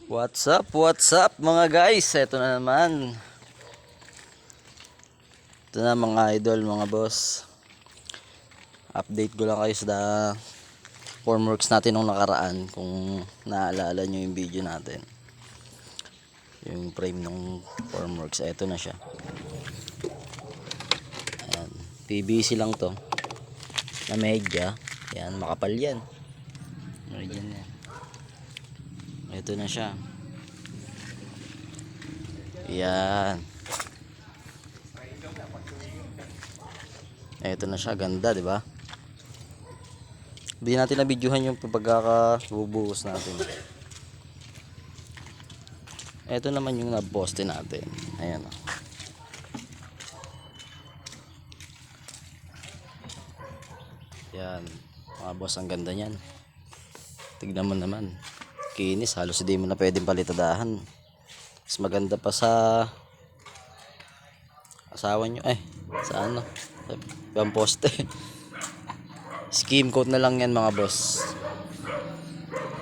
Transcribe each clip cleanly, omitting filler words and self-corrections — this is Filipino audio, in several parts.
What's up mga guys? Ito na naman. Ito na mga idol, mga boss. Update ko lang kayo sa formworks natin nung nakaraan. Kung naalala nyo yung video natin. Yung frame ng formworks. Ito na siya. Ayan. PVC lang to. Na medya. Ayan, makapal yan. Ayan yan. Ito na siya. Ayan. Ito na siya, ganda, 'di ba? Hindi natin na-videohan yung pagkakabubuhos natin. Ito naman yung na-poste natin. Ayan. Yan, mga boss, ang ganda niyan. Tignan mo naman. Kinis, halos hindi mo na pwedeng palitadahan. Mas maganda pa sa asawa nyo, sa ano, yung poste. Scheme coat na lang yan mga boss.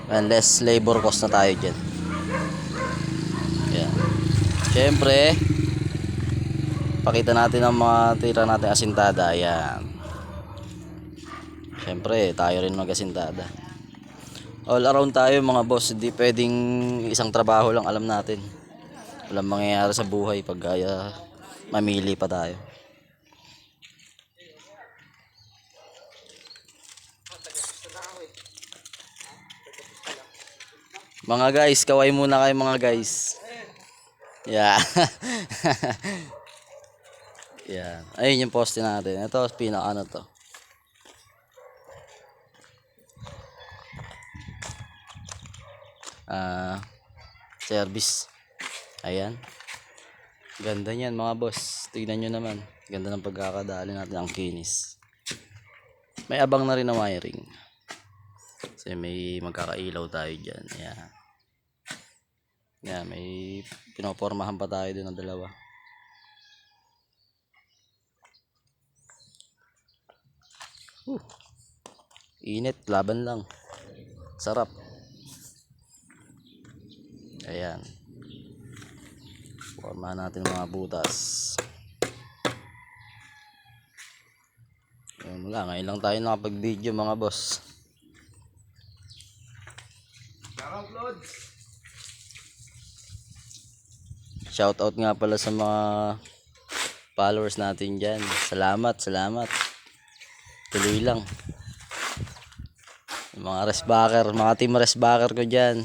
And less labor cost na tayo dyan. Yan. Siyempre, pakita natin ang mga tira natin asintada. Ayan. Siyempre, tayo rin mag-asintada. All around tayo mga boss. Hindi pwedeng isang trabaho lang alam natin. Walang mangyayari sa buhay pag mamili pa tayo. Mga guys, kaway muna kayo mga guys. Yeah. Yeah. Ayun yung poste natin. Ito pinaka ano to. Service. Ayan. Ganda niyan mga boss. Tignan nyo naman. Ganda ng pagkakadali natin, ang kinis. May abang na rin na wiring. Kasi may magkakailaw tayo dyan. Ayan. Ayan, may pinopormahan pa tayo doon ng dalawa. Init, laban lang. Sarap. Ayan. Formahan natin mga butas. Ayan, wala. Ngayon lang tayo nakapag-video mga boss. Shoutout nga pala sa mga followers natin dyan. Salamat. Tuloy lang. Yung mga resbacker, mga team resbacker ko dyan.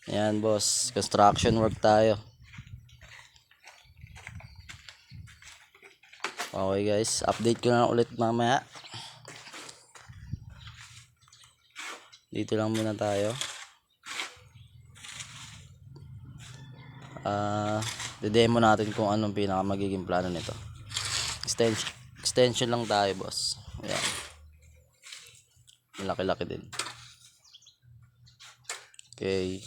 Ayan boss, construction work tayo. Okay guys, update ko na ulit mamaya. Dito lang muna tayo. Demo natin kung anong pinaka magiging plano nito. Extension lang tayo boss. Ayan. Malaki-laki din. Okay.